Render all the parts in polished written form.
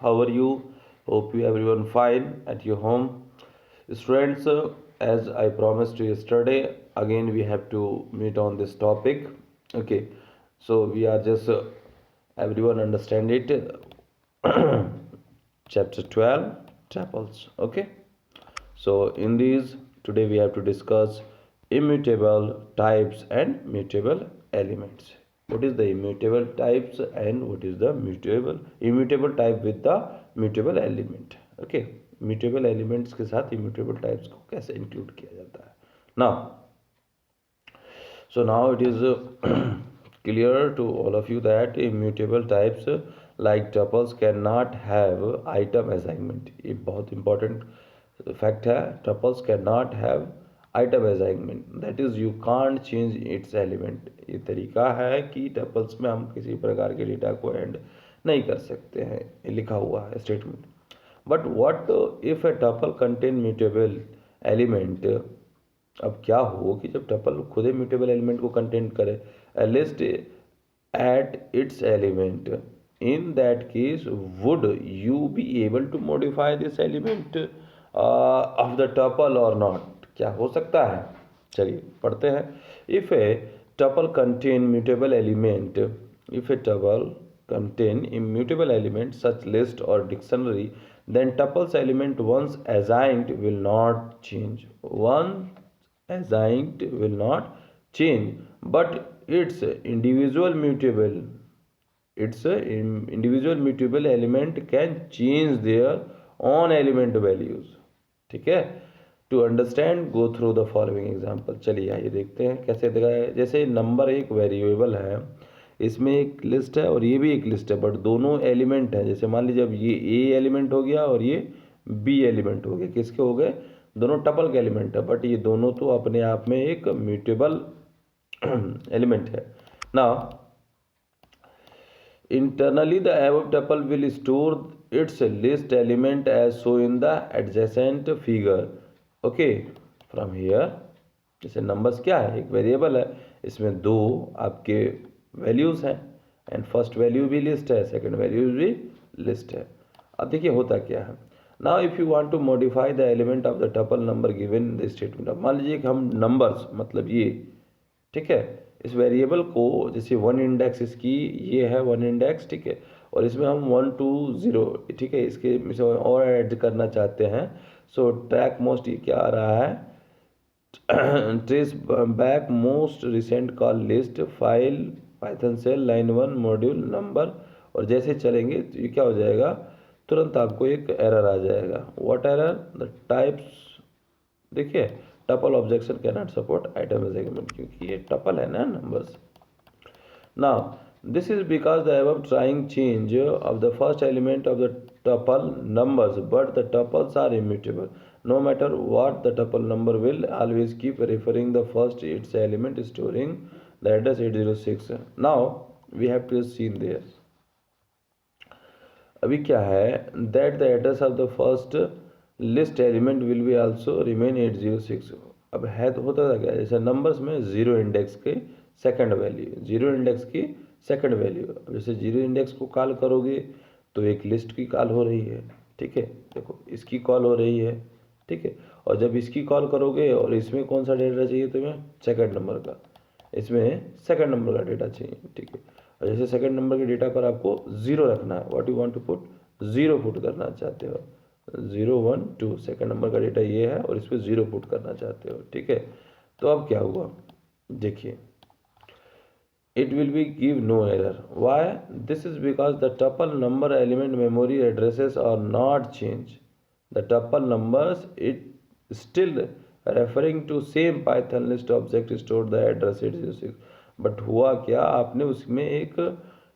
How are you? Hope you everyone fine at your home. Students, as I promised you yesterday, again we have to meet on this topic. Okay, so we are just everyone understand it. Chapter 12, chapels. Okay, so in these today we have to discuss immutable types and mutable elements. What is the immutable types and what is the mutable immutable type with the mutable element? Okay, mutable elements के साथ immutable types को कैसे include किया जाता है? Now, so now it is clear to all of you that immutable types like tuples cannot have item assignment. ये बहुत important fact है. Tuples cannot have item assignment. That is you can't change its element. ये तरीका है कि tuples में हम किसी प्रकार के डेटा को ऐड नहीं कर सकते हैं. ये लिखा हुआ है statement. But what if a tuple contain mutable element? अब क्या हो कि जब टपल खुद म्यूटेबल एलिमेंट को कंटेंट करे, a list at its element, in that case would you be able to modify this element of the tuple or not? क्या हो सकता है? चलिए पढ़ते हैं. if a tuple contain mutable element, if a tuple contain immutable element such list or dictionary, then tuples element once assigned will not change. One assigned will not change, but its individual mutable element can change their own element values. ठीक है. To understand go through the following example. चलिए आइए देखते हैं कैसे दिखाया. जैसे number एक वेरिएबल है, इसमें एक लिस्ट है और ये भी एक लिस्ट है, बट दोनों एलिमेंट हैं. जैसे मान लीजिए अब ये ए एलिमेंट हो गया और ये बी एलिमेंट हो गया. किसके हो गए? दोनों टपल के एलिमेंट है, बट ये दोनों तो अपने आप में एक म्यूटेबल एलिमेंट है. Now internally the above tuple will store its list element as shown in the adjacent figure. Okay, from here जैसे नंबर्स क्या है, एक वेरिएबल है, इसमें दो आपके वैल्यूज हैं एंड फर्स्ट वैल्यू भी लिस्ट है, सेकंड वैल्यू भी लिस्ट है. अब देखिए होता क्या है. Now if you want to modify the element of the tuple number given the statement. अब मान लीजिए कि हम नंबर्स मतलब ये, ठीक है, इस वेरिएबल को जैसे वन इंडेक्स इसकी ये है वन इंडेक्स, ठीक है, और इसमें हम 1 2 0, ठीक है, इसके और ऐड करना चाहते हैं. सो ट्रैक मोस्ट ये क्या आ रहा है, trace back most recent call list file Python cell line 1 module number. और जैसे चलेंगे तो ये क्या हो जाएगा, तुरंत आपको एक एरर आ जाएगा. What error? The types. देखिए tuple objection can not support item segment, क्योंकि ये टपल है ना numbers. Now this is because the above trying change of the first element of the tuple numbers, but the tuples are immutable. No matter what the tuple number will always keep referring the first its element storing the address 806. Now we have to see there. अभी क्या है, that the address of the first list element will be also remain 806. अब है तो होता था क्या, जैसे नंबर्स में जीरो इंडेक्स के सेकंड वैल्यू, जीरो इंडेक्स की सेकंड वैल्यू. अब जैसे जीरो इंडेक्स को कॉल करोगे तो एक लिस्ट की कॉल हो रही है, ठीक है, देखो इसकी कॉल हो रही है, ठीक है, और जब इसकी कॉल करोगे और इसमें कौन सा डेटा चाहिए तुम्हें, सेकंड नंबर का, इसमें सेकंड नंबर का डेटा चाहिए, ठीक है. और जैसे सेकंड नंबर के डेटा पर आपको जीरो रखना है, what you want to put, zero put करना चाहते हो, 0 1 2 सेकेंड नंबर का डेटा ये है और इस पर जीरो पुट करना चाहते हो, ठीक है. तो अब क्या हुआ, देखिए it will be give no error. Why? This is because the tuple number element memory addresses are not change. The tuple numbers it still referring to same Python list object store the address 806. But हुआ क्या, आपने उसमें एक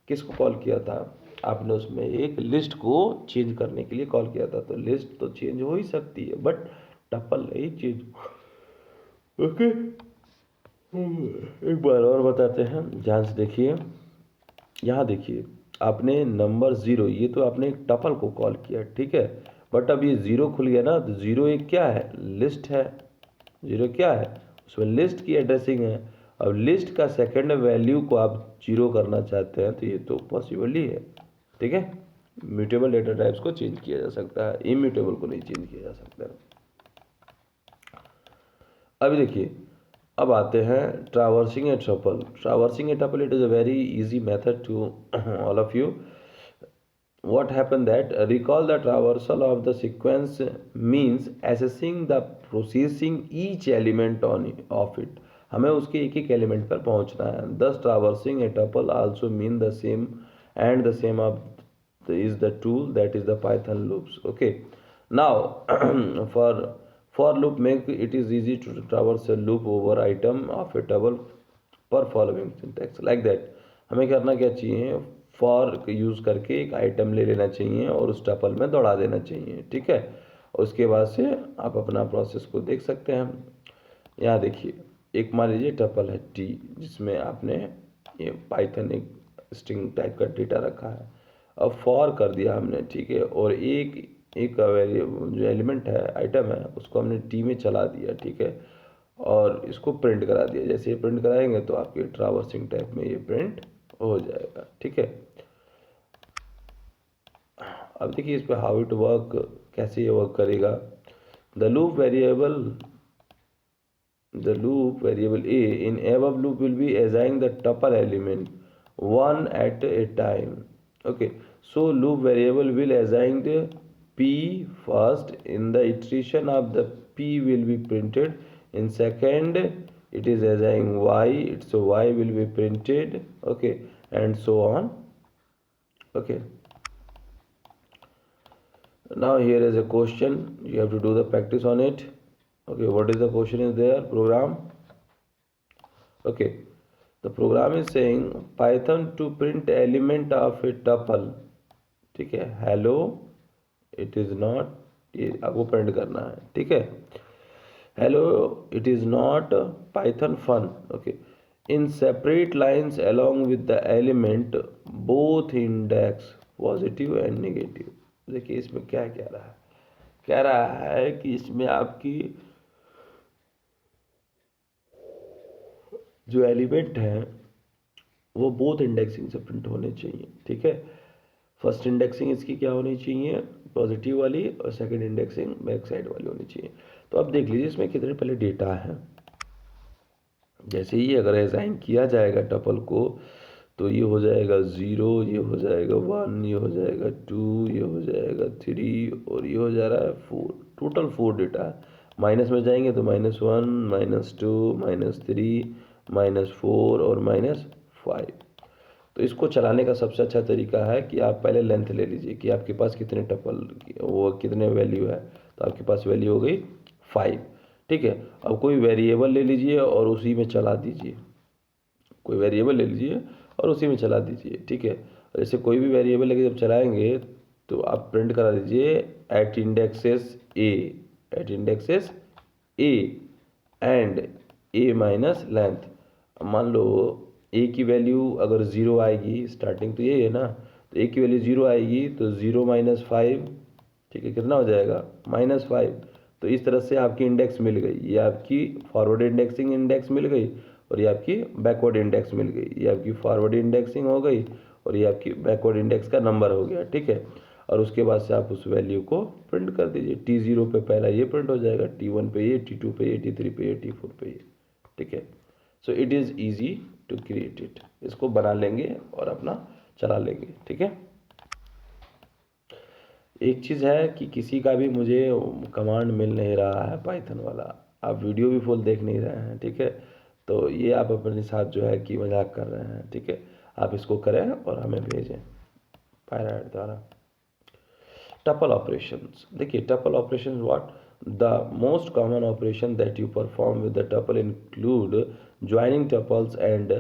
किसको call किया था, आपने उसमें एक लिस्ट को चेंज करने के लिए कॉल किया था. तो लिस्ट तो चेंज हो ही सकती है बट टपल नहीं चेंज. ओके, एक बार और बताते हैं, ध्यान से देखिए. यहाँ देखिए आपने नंबर जीरो, ये तो आपने एक टपल को कॉल किया, ठीक है, बट अब ये जीरो खुल गया ना, तो जीरो एक क्या है, लिस्ट है. जीरो क्या है, उसमें लिस्ट की एड्रेसिंग है. अब लिस्ट का सेकंड वैल्यू को आप जीरो करना चाहते हैं तो ये तो पॉसिबल ही है, ठीक है. म्यूटेबल डेटा टाइप्स को चेंज किया जा सकता है, इम्यूटेबल को नहीं चेंज किया जा सकता है। अभी देखिए, अब आते हैं traversing a tuple. Traversing a tuple, it is a very easy method to all of you. What happened that recall the traversal of the sequence means assessing the processing each element on of it. हमें उसके एक एक element पर पहुंचना है. Thus traversing a tuple also mean the same, and the same of is the tool, that is the Python loops. Okay, now for loop make it is easy to traverse a loop over item of a tuple per following syntax like that. हमें करना क्या चाहिए, for use करके एक item ले लेना चाहिए और उस टपल में दौड़ा देना चाहिए. ठीक है, उसके बाद से आप अपना प्रोसेस को देख सकते हैं. यहाँ देखिए, एक मान लीजिए टपल है टी, जिसमें आपने ये पाइथन एक स्ट्रिंग टाइप का डेटा रखा है. अब फॉर कर दिया हमने, ठीक है, और एक जो एलिमेंट है, आइटम है, उसको हमने टी में चला दिया. ठीक है, और इसको प्रिंट करा दिया. जैसे ये प्रिंट कराएंगे तो आपके ट्रावर्सिंग टाइप में ये प्रिंट हो जाएगा. ठीक है, अब देखिए इस पर हाउ इट वर्क, कैसे ये वर्क करेगा. The loop variable A in above loop will be assign the tuple element one at a time. Okay, so loop variable will assign the p first. In the iteration of the p will be printed. In second it is assigning y, so y will be printed. Okay, and so on. Okay, now here is a question, you have to do the practice on it. Okay, what is the question is there, program. Okay, the program is saying python to print element of a tuple. ठीक है, hello it is not, ये आपको print करना है. ठीक है, hello it is not python fun. Okay, in separate lines along with the element both index positive and negative. देखिए इसमें क्या कह रहा है कि इसमें आपकी जो एलिमेंट है वो बोथ इंडेक्सिंग से प्रिंट होने चाहिए. ठीक है, फर्स्ट इंडेक्सिंग इसकी क्या होनी चाहिए, पॉजिटिव वाली, और सेकंड इंडेक्सिंग बैक साइड वाली होनी चाहिए. तो अब देख लीजिए इसमें कितने पहले डेटा है. जैसे ही अगर असाइन किया जाएगा टपल को, तो ये हो जाएगा 0, ये हो जाएगा 1, ये हो जाएगा 2, ये हो जाएगा 3, और ये हो जा रहा है 4. टोटल 4 डेटा है. माइनस में जाएंगे तो -1, -2, -3, -4 और -5. तो इसको चलाने का सबसे अच्छा तरीका है कि आप पहले लेंथ ले लीजिए कि आपके पास कितने टपल वो कितने वैल्यू है. तो आपके पास वैल्यू हो गई 5. ठीक है, अब कोई वेरिएबल ले लीजिए और उसी में चला दीजिए. कोई वेरिएबल ले लीजिए और उसी में चला दीजिए. ठीक है, जैसे कोई भी वेरिएबल लेके जब चलाएंगे तो आप प्रिंट करा दीजिए at indexes a and a minus length. मान लो ए की वैल्यू अगर 0 आएगी, स्टार्टिंग तो यही है ना, तो ए की वैल्यू 0 आएगी तो 0 - 5. ठीक है, कितना हो जाएगा, -5. तो इस तरह से आपकी इंडेक्स मिल गई. ये आपकी फॉरवर्ड इंडेक्सिंग इंडेक्स मिल गई और ये आपकी बैकवर्ड इंडेक्स मिल गई. ये आपकी फॉरवर्ड इंडेक्सिंग हो गई और ये आपकी बैकवर्ड इंडेक्स का नंबर हो गया. ठीक है, और उसके बाद से आप उस वैल्यू को प्रिंट कर दीजिए. T0 पे पहला ये प्रिंट हो जाएगा, T1 पे ये, T2 पे ये, T3 पे ये, T4 पे ये. ठीक है, so it is easy to create it. इसको बना लेंगे और अपना चला लेंगे. ठीक है, एक चीज़ है कि किसी का भी मुझे कमांड मिल नहीं रहा है पाइथन वाला, आप वीडियो भी फुल देख नहीं रहे हैं. ठीक है, तो ये आप अपने साथ जो है कि मजाक कर रहे हैं. ठीक है, आप इसको करें और हमें भेजें पायराइट द्वारा. टपल ऑपरेशंस, देखिए tuple operations what, the most common operation that you perform with the tuple include joining tuples and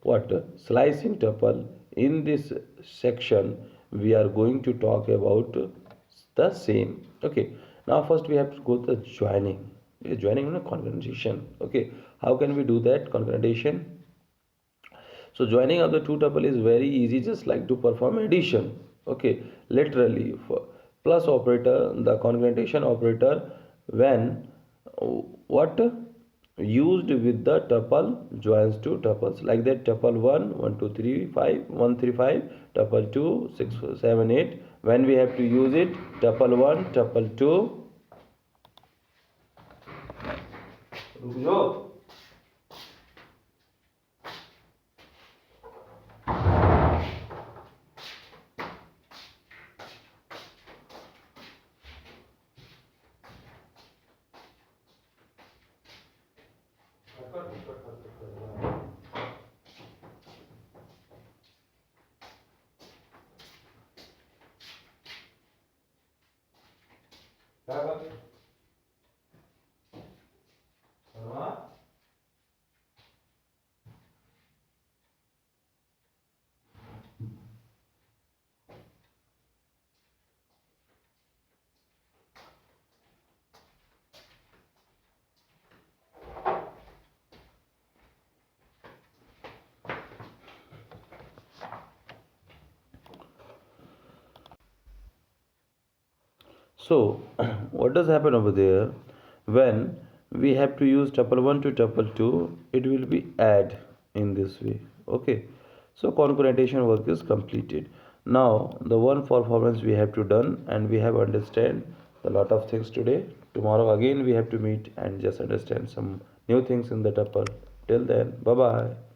what, slicing tuple. In this section we are going to talk about the same. Okay, now first we have to go to the joining. Joining on a concatenation. Okay, how can we do that concatenation? So joining of the two tuple is very easy, just like to perform addition. Okay, literally for plus operator, the concatenation operator, when what used with the tuple joins two tuples like that. Tuple 1 1 2 3 5 1 3 5, tuple 2 6 7 8 when we have to use it, tuple 1, tuple 2, रुक जाओ, क्या कर So, what does happen over there? When we have to use tuple 1 to tuple 2, it will be add in this way. Okay. So, concatenation work is completed. Now, the one performance we have to done, and we have understand a lot of things today. Tomorrow again we have to meet and just understand some new things in the tuple. Till then, bye bye.